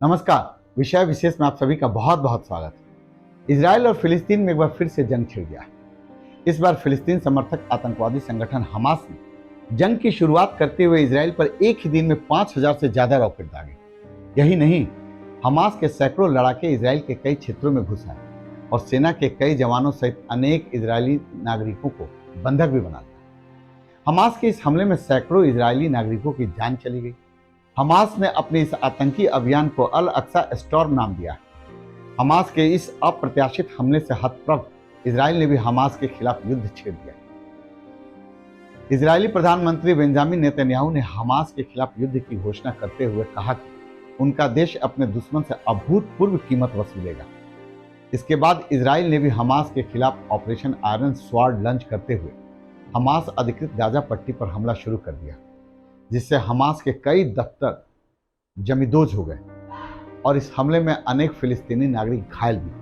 नमस्कार। विषय विशेष में आप सभी का बहुत बहुत स्वागत है। इजराइल और फिलिस्तीन में एक बार फिर से जंग छिड़ गया। इस बार फिलिस्तीन समर्थक आतंकवादी संगठन हमास ने जंग की शुरुआत करते हुए इजराइल पर एक ही दिन में 5,000 से ज्यादा रॉकेट दागे। यही नहीं, हमास के सैकड़ों लड़ाके इजराइल के कई क्षेत्रों में घुस आए और सेना के कई जवानों सहित अनेक इजरायली नागरिकों को बंधक भी बना लिया। हमास के इस हमले में सैकड़ों इजरायली नागरिकों की जान चली गई। हमास ने अपने इस आतंकी अभियान को अल अक्सा स्टॉर्म नाम दिया। हमास के इस अप्रत्याशित हमले से हतप्रभ इजराइल ने भी हमास के खिलाफ युद्ध छेड़ दिया। इजरायली प्रधानमंत्री बेंजामिन नेतन्याहू ने हमास के खिलाफ युद्ध की घोषणा करते हुए कहा कि उनका देश अपने दुश्मन से अभूतपूर्व कीमत वसूलेगा। इसके बाद इजराइल ने भी हमास के खिलाफ ऑपरेशन आयरन स्वॉर्ड लॉन्च करते हुए हमास अधिकृत गाजा पट्टी पर हमला शुरू कर दिया, जिससे हमास के कई दफ्तर जमींदोज हो गए और इस हमले में अनेक फिलिस्तीनी नागरिक घायल भी हुए।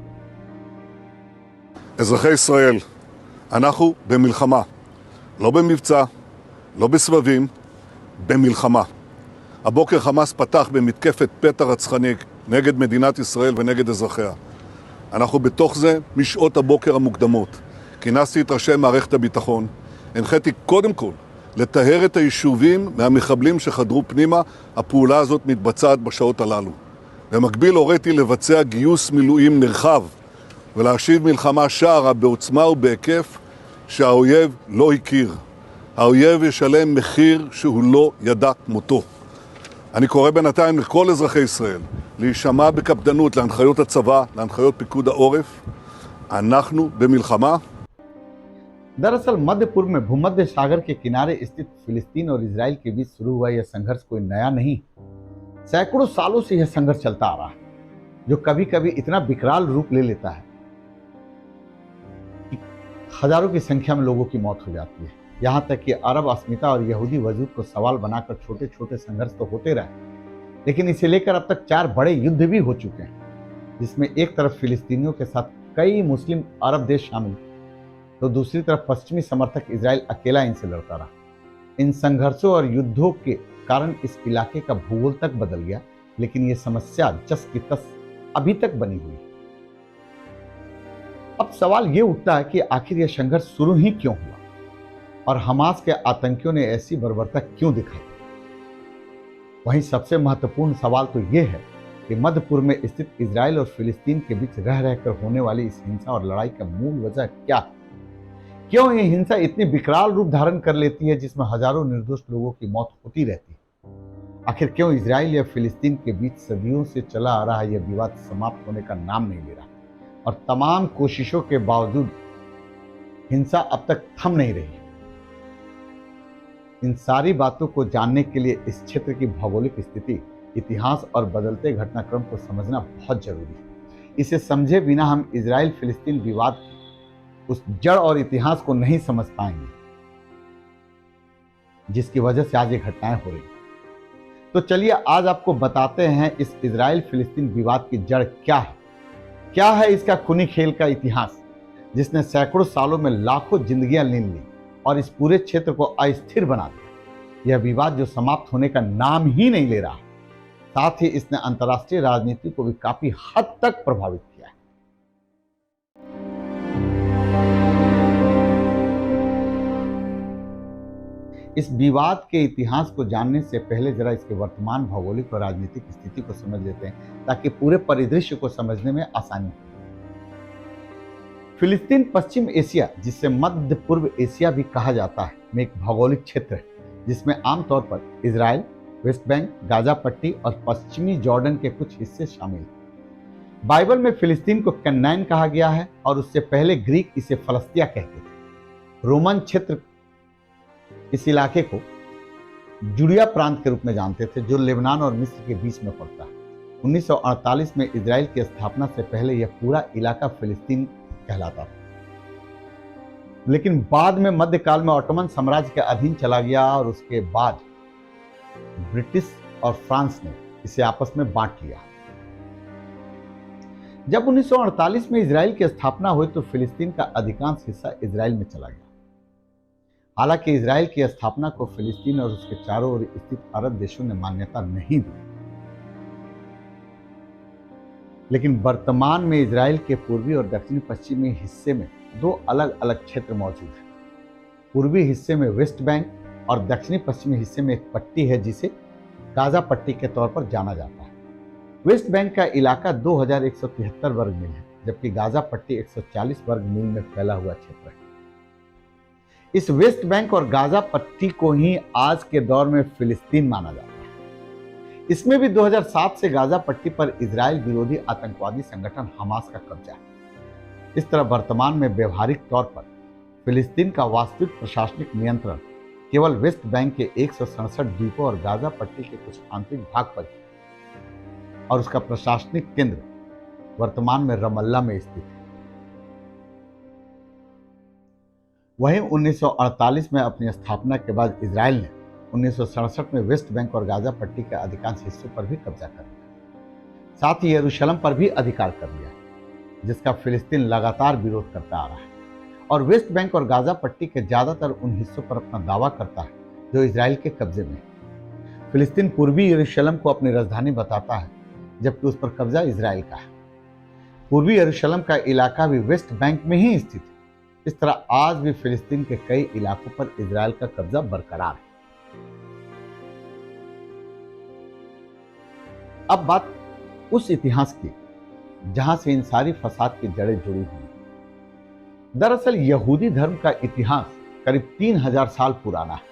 אזרחי ישראל, אנחנו במלחמה, לא במבצע, לא בסבבים, במלחמה. הבוקר חמאס פתח במתקפת פתע רצחנית נגד מדינת ישראל ונגד אזרחיה. אנחנו בתוך זה משעות הבוקר המוקדמות. כינסתי את ראשי מערכת הביטחון, הנחיתי קודם כל לטהר את היישובים מהמחבלים שחדרו פנימה. הפעולה הזאת מתבצעת בשעות הללו. במקביל הוריתי לבצע גיוס מילואים נרחב ולהשיב מלחמה שערה בעוצמה ובהיקף שהאויב לא הכיר. האויב ישלם מחיר שהוא לא ידע כמותו. אני קורא בינתיים לכל אזרחי ישראל להישמע בקפדנות להנחיות הצבא, להנחיות פיקוד העורף. אנחנו במלחמה. दरअसल मध्य पूर्व में भूमध्य सागर के किनारे स्थित फिलिस्तीन और इजराइल के बीच शुरू हुआ यह संघर्ष कोई नया नहीं। सैकड़ों सालों से यह संघर्ष चलता आ रहा है, जो कभी कभी इतना विकराल रूप ले लेता है कि हजारों की संख्या में लोगों की मौत हो जाती है। यहां तक कि अरब अस्मिता और यहूदी वजूद को सवाल बनाकर छोटे छोटे संघर्ष तो होते रहे, लेकिन इसे लेकर अब तक 4 बड़े युद्ध भी हो चुके हैं, जिसमें एक तरफ फिलिस्तीनियों के साथ कई मुस्लिम अरब देश शामिल, तो दूसरी तरफ पश्चिमी समर्थक इजराइल अकेला इनसे लड़ता रहा। इन संघर्षों और युद्धों के कारण इस इलाके का भूगोल तक बदल गया, लेकिन यह समस्या जस की तस अभी तक बनी हुई है। अब सवाल यह उठता है कि आखिर यह संघर्ष शुरू ही क्यों हुआ और हमास के आतंकियों ने ऐसी बर्बरता क्यों दिखाई। वहीं सबसे महत्वपूर्ण सवाल तो यह है कि मध्य पूर्व में स्थित इजराइल और फिलिस्तीन के बीच रह रहकर होने वाली इस हिंसा और लड़ाई का मूल वजह क्या है। क्यों यह हिंसा इतनी विकराल रूप धारण कर लेती है, जिसमें हजारों निर्दोष लोगों की मौत होती रहती है। आखिर क्यों इजराइल या फिलिस्तीन के बीच सदियों से चला आ रहा यह विवाद समाप्त होने का नाम नहीं ले रहा, और तमाम कोशिशों के बावजूद हिंसा अब तक थम नहीं रही। इन सारी बातों को जानने के लिए इस क्षेत्र की भौगोलिक स्थिति, इतिहास और बदलते घटनाक्रम को समझना बहुत जरूरी है। इसे समझे बिना हम इजराइल फिलिस्तीन विवाद उस जड़ और इतिहास को नहीं समझ पाएंगे, जिसकी वजह से आज ये घटनाएं हो रही। तो चलिए आज आपको बताते हैं इस इजराइल फिलिस्तीन विवाद की जड़ क्या है इसका खूनी खेल का इतिहास, जिसने सैकड़ों सालों में लाखों जिंदगियां लीन ली और इस पूरे क्षेत्र को अस्थिर बना दिया। यह विवाद जो समाप्त होने का नाम ही नहीं ले रहा, साथ ही इसने अंतर्राष्ट्रीय राजनीति को भी काफी हद तक प्रभावित किया है। इस विवाद के इतिहास को जानने से पहले जरा इसके वर्तमान भौगोलिक और राजनीतिक स्थिति को समझ लेते हैं, ताकि पूरे परिदृश्य को समझने में आसानी हो। फिलिस्तीन पश्चिम एशिया, जिसे मध्य पूर्व एशिया भी कहा जाता है, में एक भौगोलिक क्षेत्र है, जिसमें आमतौर पर इजराइल, वेस्ट बैंक, गाजा पट्टी और पश्चिमी जॉर्डन के कुछ हिस्से शामिल हैं। बाइबल में फिलिस्तीन को कनान कहा गया है और उससे पहले ग्रीक इसे फलस्तिया कहते थे। रोमन क्षेत्र इस इलाके को जुड़िया प्रांत के रूप में जानते थे, जो लेबनान और मिस्र के बीच में पड़ता है। 1948 में इजराइल की स्थापना से पहले यह पूरा इलाका फिलिस्तीन कहलाता था, लेकिन बाद में मध्यकाल में ऑटोमन साम्राज्य के अधीन चला गया और उसके बाद ब्रिटिश और फ्रांस ने इसे आपस में बांट लिया। जब 1948 में इजराइल की स्थापना हुई तो फिलिस्तीन का अधिकांश हिस्सा इजराइल में चला गया। हालांकि इजराइल की स्थापना को फिलिस्तीन और उसके चारों ओर स्थित अरब देशों ने मान्यता नहीं दी। लेकिन वर्तमान में इजराइल के पूर्वी और दक्षिणी पश्चिमी हिस्से में दो अलग अलग क्षेत्र मौजूद हैं। पूर्वी हिस्से में वेस्ट बैंक और दक्षिणी पश्चिमी हिस्से में एक पट्टी है जिसे गाजा पट्टी के तौर पर जाना जाता है। वेस्ट बैंक का इलाका 2173 वर्ग मील है, जबकि गाजा पट्टी 140 वर्ग मील में फैला हुआ क्षेत्र है। इस वेस्ट बैंक और गाजा पट्टी को ही आज के दौर में फिलिस्तीन माना जाता है। इसमें भी 2007 से गाजा पट्टी पर इजराइल विरोधी आतंकवादी संगठन हमास का कब्जा है। इस तरह वर्तमान में व्यवहारिक तौर पर फिलिस्तीन का वास्तविक प्रशासनिक नियंत्रण केवल वेस्ट बैंक के 167 द्वीपों और गाजा पट्टी के कुछ आंतरिक भाग पर है और उसका प्रशासनिक केंद्र वर्तमान में रमल्ला में स्थित है। वहीं 1948 में अपनी स्थापना के बाद इजराइल ने 1967 में वेस्ट बैंक और गाजा पट्टी के अधिकांश हिस्सों पर भी कब्जा कर लिया। साथ ही यरूशलेम पर भी अधिकार कर लिया, जिसका फिलिस्तीन लगातार विरोध करता आ रहा है और वेस्ट बैंक और गाजा पट्टी के ज्यादातर उन हिस्सों पर अपना दावा करता है जो इजराइल के कब्जे में है। फिलिस्तीन पूर्वी यरूशलेम को अपनी राजधानी बताता है, जबकि उस पर कब्जा इजराइल का है। पूर्वी यरूशलेम का इलाका भी वेस्ट बैंक में ही स्थित है। इस तरह आज भी फिलिस्तीन के कई इलाकों पर इजराइल का कब्जा बरकरार है। अब बात उस इतिहास की जहां से इन सारी फसाद की जड़ें जुड़ी हुई हैं। दरअसल यहूदी धर्म का इतिहास करीब 3000 साल पुराना है,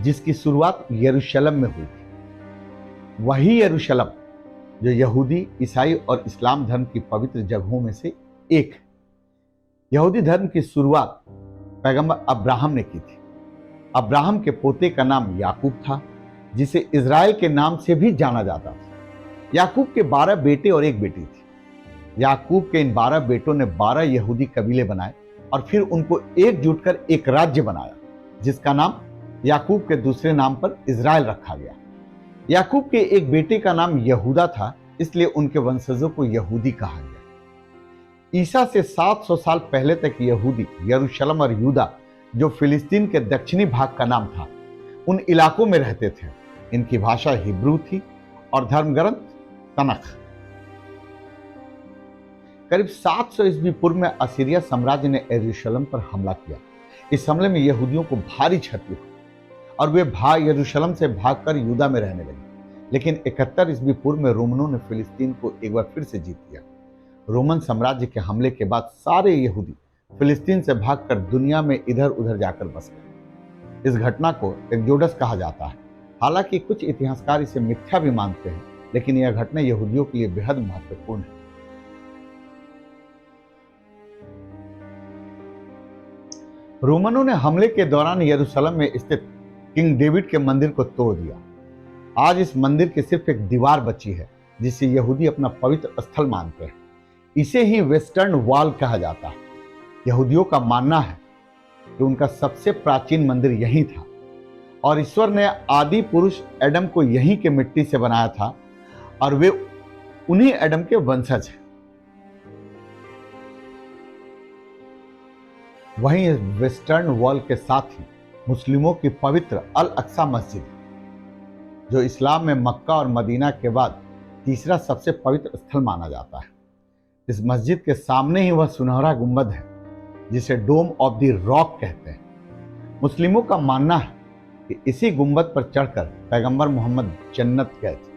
जिसकी शुरुआत यरूशलेम में हुई थी। वही यरूशलेम जो यहूदी, ईसाई और इस्लाम धर्म की पवित्र जगहों में से एक है। यहूदी धर्म की शुरुआत पैगंबर अब्राहम ने की थी। अब्राहम के पोते का नाम याकूब था, जिसे इजराइल के नाम से भी जाना जाता था। याकूब के 12 बेटे और एक बेटी थी। याकूब के इन 12 बेटों ने 12 यहूदी कबीले बनाए और फिर उनको एकजुट कर एक राज्य बनाया, जिसका नाम याकूब के दूसरे नाम पर इजराइल रखा गया। याकूब के एक बेटे का नाम यहूदा था, इसलिए उनके वंशजों को यहूदी कहा गया। ईसा से 700 साल पहले तक यहूदी यरूशलेम और यूदा, जो फिलिस्तीन के दक्षिणी भाग का नाम था, उन इलाकों में रहते थे। इनकी भाषा हिब्रू थी और धर्मग्रंथ तनख। करीब 700 ईस्वी पूर्व में असीरिया साम्राज्य ने यरूशलेम पर हमला किया। इस हमले में यहूदियों को भारी क्षति हुई और वे यरूशलेम से भागकर यूदा में रहने लगे। लेकिन 71 ईस्वी पूर्व में रोमनों ने फिलिस्तीन को एक बार फिर से जीत लिया। रोमन साम्राज्य के हमले के बाद सारे यहूदी फिलिस्तीन से भागकर दुनिया में इधर उधर जाकर बस गए। इस घटना को एक्सोडस कहा जाता है। हालांकि कुछ इतिहासकार इसे मिथ्या भी मानते हैं, लेकिन यह घटना यहूदियों के लिए बेहद महत्वपूर्ण है। रोमनों ने हमले के दौरान यरूशलेम में स्थित किंग डेविड के मंदिर को तोड़ दिया। आज इस मंदिर की सिर्फ एक दीवार बची है, जिसे यहूदी अपना पवित्र स्थल मानते हैं। इसे ही वेस्टर्न वॉल कहा जाता है। यहूदियों का मानना है कि उनका सबसे प्राचीन मंदिर यहीं था और ईश्वर ने आदि पुरुष एडम को यहीं के मिट्टी से बनाया था और वे उन्हीं एडम के वंशज हैं। वहीं वेस्टर्न वॉल के साथ ही मुस्लिमों की पवित्र अल अक्सा मस्जिद है, जो इस्लाम में मक्का और मदीना के बाद तीसरा सबसे पवित्र स्थल माना जाता है। इस मस्जिद के सामने ही वह सुनहरा गुंबद है, जिसे डोम ऑफ द रॉक कहते हैं। मुस्लिमों का मानना है कि इसी गुंबद पर चढ़कर पैगंबर मोहम्मद जन्नत गए थे।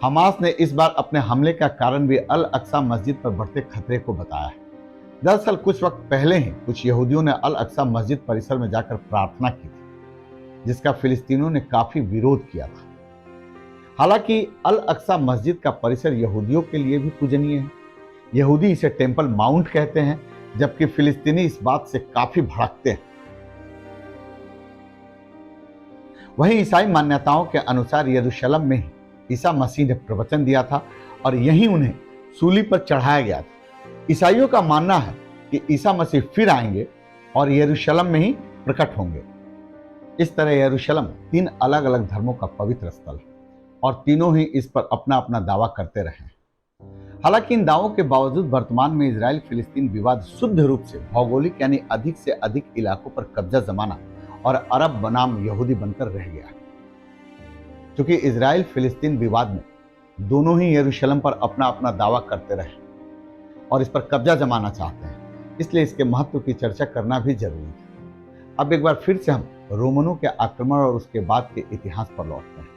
हमास ने इस बार अपने हमले का कारण भी अल अक्सा मस्जिद पर बढ़ते खतरे को बताया है। दरअसल कुछ वक्त पहले ही कुछ यहूदियों ने अल अक्सा मस्जिद परिसर में जाकर प्रार्थना की थी, जिसका फिलिस्तीनियों ने काफी विरोध किया था। हालांकि अल अक्सा मस्जिद का परिसर यहूदियों के लिए भी पूजनीय है। यहूदी इसे टेंपल माउंट कहते हैं, जबकि फिलिस्तीनी इस बात से काफी भड़कते हैं। वहीं ईसाई मान्यताओं के अनुसार यरूशलेम में ही ईसा मसीह ने प्रवचन दिया था और यहीं उन्हें सूली पर चढ़ाया गया था। ईसाइयों का मानना है कि ईसा मसीह फिर आएंगे और यरूशलेम में ही प्रकट होंगे। इस तरह यरूशलेम 3 अलग अलग धर्मों का पवित्र स्थल है और तीनों ही इस पर अपना अपना दावा करते रहे। हालांकि इन दावों के बावजूद वर्तमान में इजराइल फिलिस्तीन विवाद शुद्ध रूप से भौगोलिक यानी अधिक से अधिक इलाकों पर कब्जा जमाना और अरब बनाम यहूदी बनकर रह गया। क्योंकि इजराइल फिलिस्तीन विवाद में दोनों ही यरूशलेम पर अपना अपना दावा करते रहे और इस पर कब्जा जमाना चाहते हैं, इसलिए इसके महत्व की चर्चा करना भी जरूरी है। अब एक बार फिर से हम रोमनों के आक्रमण और उसके बाद के इतिहास पर लौटते हैं।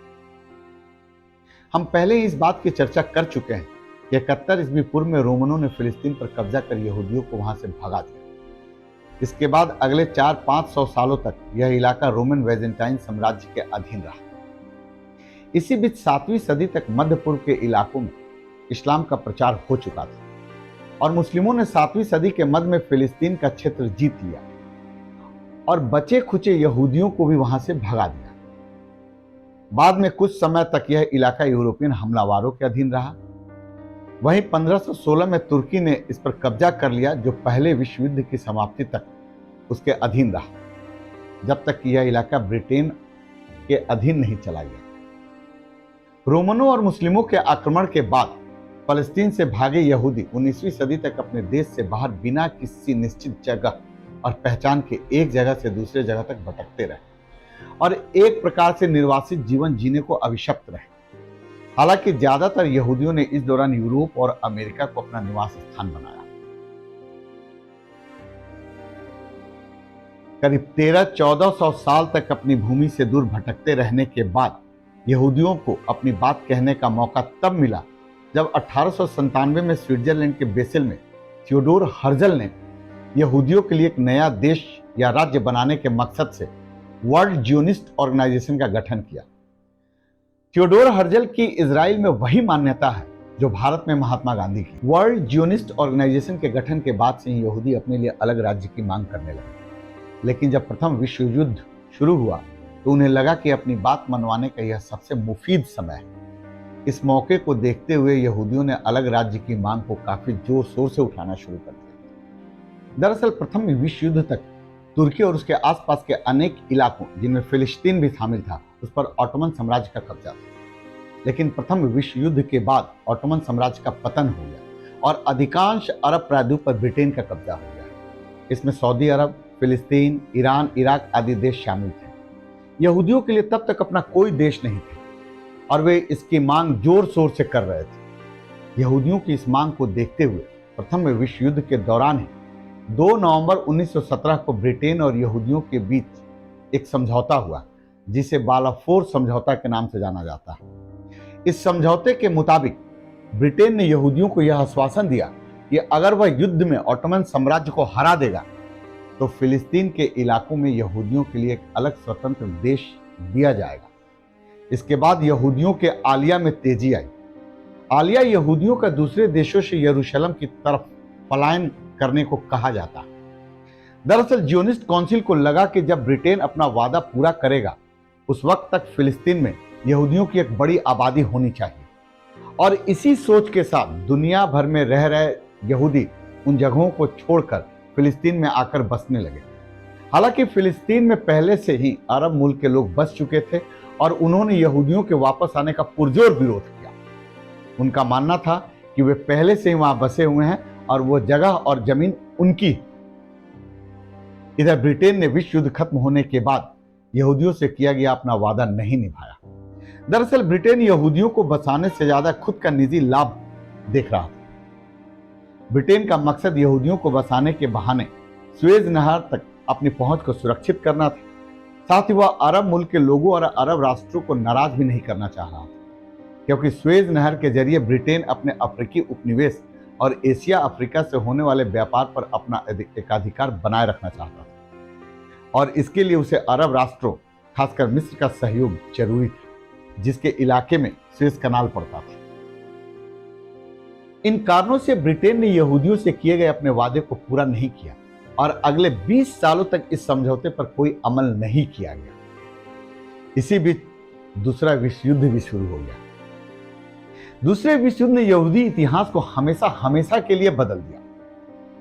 हम पहले ही इस बात की चर्चा कर चुके हैं कि 71 ईस्वी पूर्व में रोमनों ने फिलिस्तीन पर कब्जा कर यहूदियों को वहां से भगा दिया। इसके बाद अगले 400-500 सालों तक यह इलाका रोमन वेजेंटाइन साम्राज्य के अधीन रहा। इसी बीच 7वीं सदी तक मध्य पूर्व के इलाकों में इस्लाम का प्रचार हो चुका था और मुस्लिमों ने 7वीं सदी के मध्य में फिलिस्तीन का क्षेत्र जीत लिया और बचे खुचे यहूदियों को भी वहां से भगा दिया। बाद में कुछ समय तक यह इलाका यूरोपियन हमलावरों के अधीन रहा। वहीं 1516 में तुर्की ने इस पर कब्जा कर लिया, जो पहले विश्व युद्ध की समाप्ति तक उसके अधीन रहा, जब तक कि यह इलाका ब्रिटेन के अधीन नहीं चला गया। रोमनों और मुस्लिमों के आक्रमण के बाद फलस्तीन से भागे यहूदी 19वीं सदी तक अपने देश से बाहर बिना किसी निश्चित जगह और पहचान के एक जगह से दूसरे जगह तक भटकते रहे और एक प्रकार से निर्वासित जीवन जीने को अभिशप्त रहे। हालांकि ज्यादातर यहूदियों ने इस दौरान यूरोप और अमेरिका को अपना निवास स्थान बनाया। करीब 1300-1400 साल तक अपनी भूमि से दूर भटकते रहने के बाद यहूदियों को अपनी बात कहने का मौका तब मिला जब 1897 में स्विट्जरलैंड के बेसेल में थियोडोर हर्जल ने यहूदियों के लिए एक नया देश या राज्य बनाने के मकसद से वर्ल्ड जियोनिस्ट ऑर्गेनाइजेशन का गठन किया। थियोडोर हर्जल की इजराइल में वही मान्यता है जो भारत में महात्मा गांधी की। वर्ल्ड जियोनिस्ट ऑर्गेनाइजेशन के गठन के बाद से ही यहूदी अपने लिए अलग राज्य की मांग करने लगे, लेकिन जब प्रथम विश्व युद्ध शुरू हुआ तो उन्हें लगा कि अपनी बात मनवाने का यह सबसे मुफीद समय है। इस मौके को देखते हुए यहूदियों ने अलग राज्य की मांग को काफी जोर शोर से उठाना शुरू कर दिया। दरअसल प्रथम विश्व युद्ध तक तुर्की और उसके आसपास के अनेक इलाकों, जिनमें फिलिस्तीन भी शामिल था, उस पर ऑटोमन साम्राज्य का कब्जा था। लेकिन प्रथम विश्व युद्ध के बाद ऑटोमन साम्राज्य का पतन हो गया और अधिकांश अरब प्रायद्वीप पर ब्रिटेन का कब्जा हो गया। इसमें सऊदी अरब, फिलिस्तीन, ईरान, इराक आदि देश शामिल थे। यहूदियों के लिए तब तक अपना कोई देश नहीं था और वे इसकी मांग जोर शोर से कर रहे थे। यहूदियों की इस मांग को देखते हुए प्रथम विश्व युद्ध के दौरान ही 2 नवंबर 1917 को ब्रिटेन और यहूदियों के बीच एक समझौता हुआ, जिसे बालाफोर समझौता के नाम से जाना जाता है। इस समझौते के मुताबिक ब्रिटेन ने यहूदियों को यह आश्वासन दिया कि अगर वह युद्ध में ऑटोमन साम्राज्य को हरा देगा तो फिलिस्तीन के इलाकों में यहूदियों के लिए एक अलग स्वतंत्र देश दिया जाएगा। इसके बाद यहूदियों के आलिया में तेजी आई। आलिया यहूदियों का दूसरे देशों से यरूशलेम की तरफ पलायन करने को कहा जाता है। दरअसल जियोनिस्ट काउंसिल को लगा कि जब ब्रिटेन अपना वादा पूरा करेगा उस वक्त तक फिलिस्तीन में यहूदियों की एक बड़ी आबादी होनी चाहिए और इसी सोच के साथ दुनिया भर में रह रहे यहूदी उन जगहों को छोड़कर फिलिस्तीन में आकर बसने लगे। हालांकि फिलिस्तीन में पहले से ही अरब मुल्क के लोग बस चुके थे और उन्होंने यहूदियों के वापस आने का पुरजोर विरोध किया। उनका मानना था कि वे पहले से ही वहां बसे हुए हैं और वो जगह और जमीन उनकी। इधर ब्रिटेन ने विश्व युद्ध खत्म होने के बाद यहूदियों से किया गया अपना वादा नहीं निभाया। दरअसल ब्रिटेन यहूदियों को बसाने से ज्यादा खुद का निजी लाभ देख रहा था। ब्रिटेन का मकसद यहूदियों को बसाने के बहाने सुएज नहर तक अपनी पहुंच को सुरक्षित करना था। साथ ही वह अरब मुल्क के लोगों और अरब राष्ट्रों को नाराज भी नहीं करना चाह रहा था, क्योंकि सुएज नहर के जरिए ब्रिटेन अपने अफ्रीकी उपनिवेश और एशिया अफ्रीका से होने वाले व्यापार पर अपना एकाधिकार बनाए रखना चाहता था और इसके लिए उसे अरब राष्ट्रों, खासकर मिस्र का सहयोग जरूरी था, जिसके इलाके में सुएज कनाल पड़ता था। इन कारणों से ब्रिटेन ने यहूदियों से किए गए अपने वादे को पूरा नहीं किया और अगले 20 सालों तक इस समझौते पर कोई अमल नहीं किया गया। इसी बीच दूसरा विश्व युद्ध भी शुरू हो गया। दूसरे विश्व युद्ध ने यहूदी इतिहास को हमेशा हमेशा के लिए बदल दिया।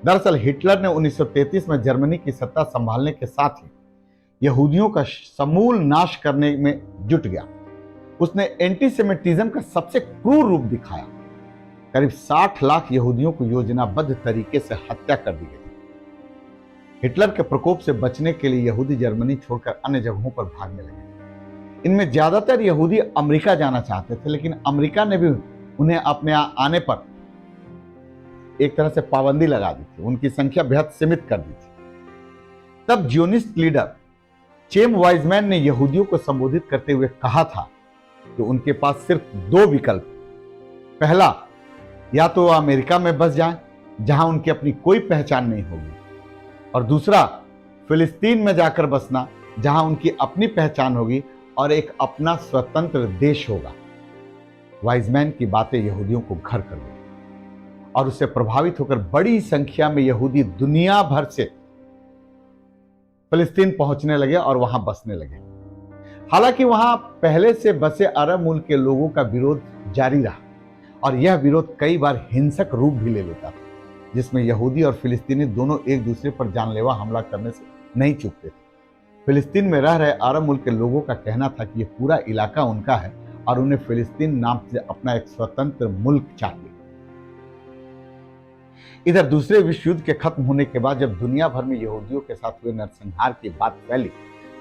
दरअसल हिटलर ने 1933 में जर्मनी की सत्ता संभालने के साथ ही यहूदियों का समूल नाश करने में जुट गया। उसने एंटीसेमिटिज्म का सबसे क्रूर रूप दिखाया। करीब 60 लाख यहूदियों को योजनाबद्ध तरीके से हत्या कर दी गई। हिटलर के प्रकोप से बचने के लिए यहूदी जर्मनी छोड़कर अन्य जगहों पर भागने लगे। इनमें ज्यादातर यहूदी अमेरिका जाना चाहते थे, लेकिन अमेरिका ने भी उन्हें अपने यहाँ आने पर एक तरह से पाबंदी लगा दी थी, उनकी संख्या बेहद सीमित कर दी थी। तब जियोनिस्ट लीडर चेम वाइजमैन ने यहूदियों को संबोधित करते हुए कहा था कि उनके पास सिर्फ दो विकल्प, पहला, या तो वह अमेरिका में बस जाएं जहां उनकी अपनी कोई पहचान नहीं होगी, और दूसरा, फिलिस्तीन में जाकर बसना जहां उनकी अपनी पहचान होगी और एक अपना स्वतंत्र देश होगा। वाइजमैन की बातें यहूदियों को घर कर गई और उससे प्रभावित होकर बड़ी संख्या में यहूदी दुनिया भर से फिलिस्तीन पहुंचने लगे और वहां बसने लगे। हालांकि वहां पहले से बसे अरब मूल के लोगों का विरोध जारी रहा और यह विरोध कई बार हिंसक रूप भी ले लेता था, जिसमें यहूदी और फिलिस्तीनी दोनों एक दूसरे पर जानलेवा हमला करने से नहीं चूकते थे। फिलिस्तीन में रह रहे अरब मूल के लोगों का कहना था कि यह पूरा इलाका उनका है और उन्हें फिलिस्तीन नाम से अपना एक स्वतंत्र मुल्क चाहिए। इधर दूसरे विश्व युद्ध के खत्म होने के बाद जब दुनिया भर में यहूदियों के साथ हुए नरसंहार की बात फैली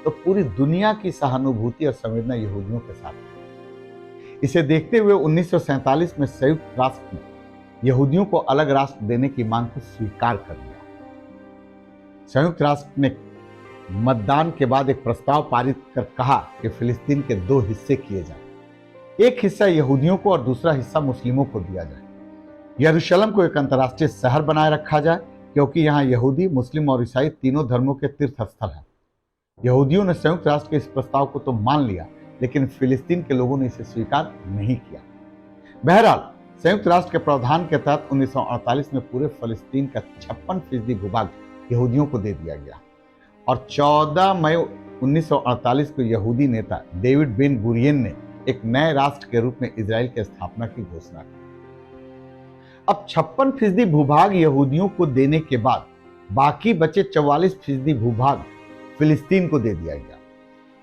तो पूरी दुनिया की सहानुभूति और संवेदना यहूदियों के साथ थी। इसे देखते हुए 1947 में संयुक्त राष्ट्र ने यहूदियों को अलग राष्ट्र देने की मांग को स्वीकार कर लिया। संयुक्त राष्ट्र ने मतदान के बाद एक प्रस्ताव पारित कर कहा कि फिलिस्तीन के दो हिस्से किए जाएं, एक हिस्सा यहूदियों को और दूसरा हिस्सा मुस्लिमों को दिया जाए। यरूशलेम को एक अंतर्राष्ट्रीय शहर बनाए रखा जाए क्योंकि यहाँ यहूदी, मुस्लिम और ईसाई तीनों धर्मों के तीर्थ स्थल हैं। यहूदियों ने संयुक्त राष्ट्र के इस प्रस्ताव को तो मान लिया, लेकिन फिलिस्तीन के लोगों ने इसे स्वीकार नहीं किया। बहरहाल संयुक्त राष्ट्र के प्रावधान के तहत 1948 में पूरे फिलिस्तीन का 56% भूभाग यहूदियों को दे दिया गया और 14 मई 1948 को यहूदी नेता डेविड बेन गुरियन ने एक नए राष्ट्र के रूप में इजराइल की स्थापना की घोषणा की। अब 56% भूभाग यहूदियों को देने के बाद बाकी बचे 44% भूभाग फिलिस्तीन को दे दिया गया।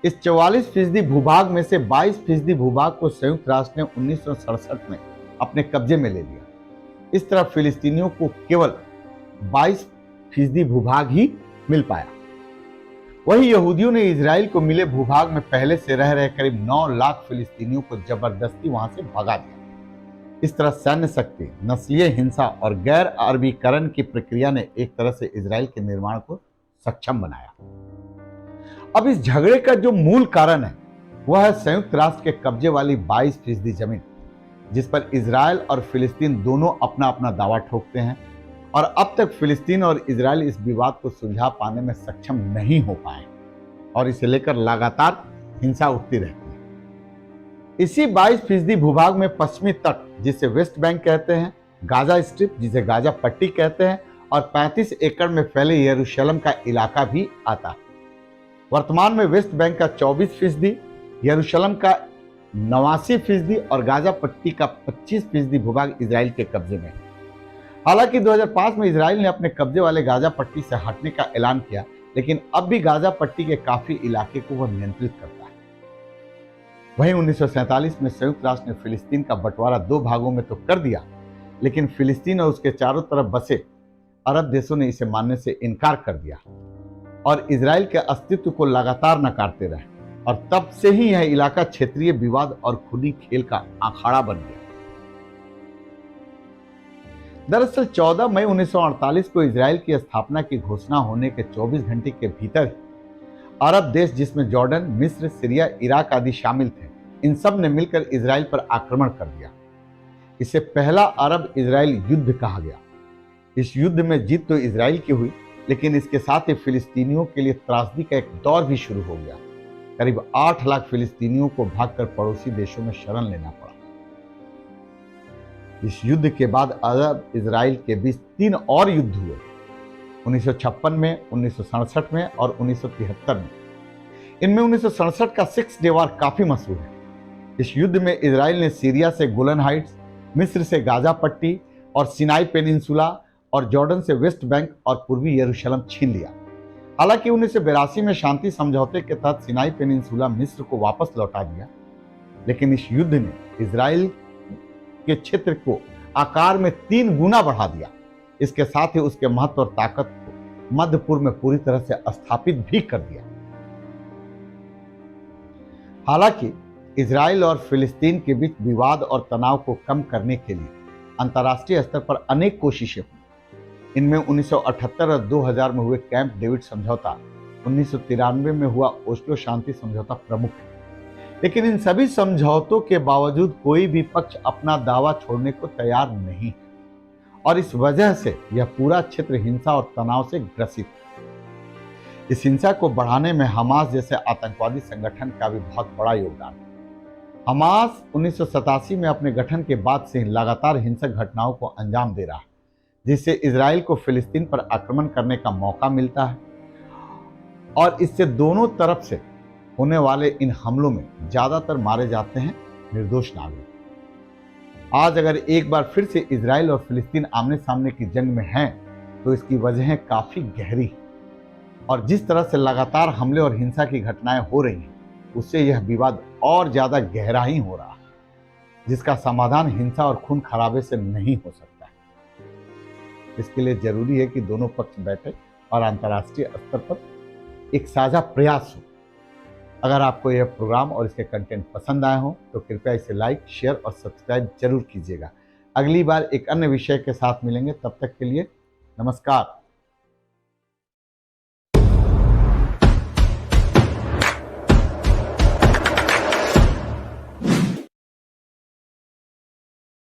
इस 44% भूभाग में से 22% भूभाग को संयुक्त राष्ट्र ने 1967 में अपने कब्जे में ले लिया। इस तरह फिलिस्तीनियों को केवल 22% भूभाग ही मिल पाया। वहीं यहूदियों ने इजराइल को मिले भूभाग में पहले से रह रहे करीब 9 लाख फिलिस्तीनियों को जबरदस्ती वहां से भगा दिया। इस तरह सैन्य शक्ति, नस्लीय हिंसा और गैर अरबीकरण की प्रक्रिया ने एक तरह से इजराइल के निर्माण को सक्षम बनाया। अब इस झगड़े का जो मूल कारण है वह है संयुक्त राष्ट्र के कब्जे वाली 22% जमीन, जिस पर इजराइल और फिलिस्तीन दोनों अपना अपना दावा ठोकते हैं और अब तक फिलिस्तीन और इजराइल इस विवाद को सुलझा पाने में सक्षम नहीं हो पाए और इसे लेकर लगातार हिंसा उठती रहती है। इसी 22% भूभाग में पश्चिमी तट, जिसे वेस्ट बैंक कहते हैं, गाजा स्ट्रिप, जिसे गाजा पट्टी कहते हैं, और 35 एकड़ में फैले यरूशलेम का इलाका भी आता है। वर्तमान में वेस्ट बैंक का 24%, यरूशलेम का 89% और गाजा पट्टी का 25% भूभाग इजराइल के कब्जे में है। हालांकि 2005 में इजराइल ने अपने कब्जे वाले गाजा पट्टी से हटने का ऐलान किया, लेकिन अब भी गाजा पट्टी के काफी इलाके को वह नियंत्रित करता है। वहीं 1947 में संयुक्त राष्ट्र ने फिलिस्तीन का बंटवारा 2 भागों में तो कर दिया, लेकिन फिलिस्तीन और उसके चारों तरफ बसे अरब देशों ने इसे मानने से इनकार कर दिया और इजराइल के अस्तित्व को लगातार नकारते रहे और तब से ही यह इलाका क्षेत्रीय विवाद और खुली खेल का अखाड़ा बन गया। दरअसल 14 मई 1948 को इजराइल की स्थापना की घोषणा होने के 24 घंटे के भीतर ही अरब देश, जिसमें जॉर्डन, मिस्र, सीरिया, इराक आदि शामिल थे, इन सब ने मिलकर इजराइल पर आक्रमण कर दिया। इसे पहला अरब इजराइल युद्ध कहा गया। इस युद्ध में जीत तो इजराइल की हुई, लेकिन इसके साथ ही फिलिस्तीनियों के लिए त्रासदी का एक दौर भी शुरू हो गया। करीब 8 लाख फिलिस्तीनियों को भागकर पड़ोसी देशों में शरण लेना पड़ा। इस युद्ध के बाद अरब इजराइल के बीच 3 और युद्ध हुए, 1956 में, 1967 में और 1973 में। इनमें 1967 का 6 डे वार काफी मशहूर है। इस युद्ध में इजराइल ने सीरिया से गोलन हाइट्स, मिस्र से गाजा पट्टी और सिनाई पेनिनसुला और जॉर्डन से वेस्ट बैंक और पूर्वी यरूशलेम छीन लिया। हालांकि 1982 में शांति समझौते के तहत सिनाई पेनिनसुला मिस्र को वापस लौटा दिया, लेकिन इस युद्ध ने इजराइल के क्षेत्र को आकार में 3 गुना बढ़ा दिया। इसके साथ ही उसके महत्व और ताकत को मध्य पूर्व में पूरी तरह से स्थापित भी कर दिया। हालांकि इजराइल और फिलिस्तीन के बीच विवाद और तनाव को कम करने के लिए अंतर्राष्ट्रीय स्तर पर अनेक कोशिशें हुई। इनमें 1978 और 2000 में हुए कैंप डेविड समझौता, 1993 में हुआ ओस्लो शांति समझौता प्रमुख है। लेकिन इन सभी समझौतों के बावजूद कोई भी पक्ष अपना दावा छोड़ने को तैयार नहीं है और इस वजह से यह पूरा क्षेत्र हिंसा और तनाव से ग्रसित है। इस हिंसा को बढ़ाने में हमास जैसे आतंकवादी संगठन का भी बहुत बड़ा योगदान है। हमास 1987 में अपने गठन के बाद से लगातार हिंसक घटनाओं को अंजाम दे रहा है, जिससे इजराइल को फिलिस्तीन पर आक्रमण करने का मौका मिलता है और इससे दोनों तरफ से होने वाले इन हमलों में ज्यादातर मारे जाते हैं निर्दोष नागरिक। आज अगर एक बार फिर से इजराइल और फिलिस्तीन आमने सामने की जंग में हैं, तो इसकी वजहें काफी गहरी हैं और जिस तरह से लगातार हमले और हिंसा की घटनाएं हो रही हैं, उससे यह विवाद और ज्यादा गहरा ही हो रहा है, जिसका समाधान हिंसा और खून खराबे से नहीं हो सकता है। इसके लिए जरूरी है कि दोनों पक्ष बैठे और अंतर्राष्ट्रीय स्तर पर एक साझा प्रयास हो। अगर आपको यह प्रोग्राम और इसके कंटेंट पसंद आए हो तो कृपया इसे लाइक, शेयर और सब्सक्राइब जरूर कीजिएगा। अगली बार एक अन्य विषय के साथ मिलेंगे, तब तक के लिए नमस्कार।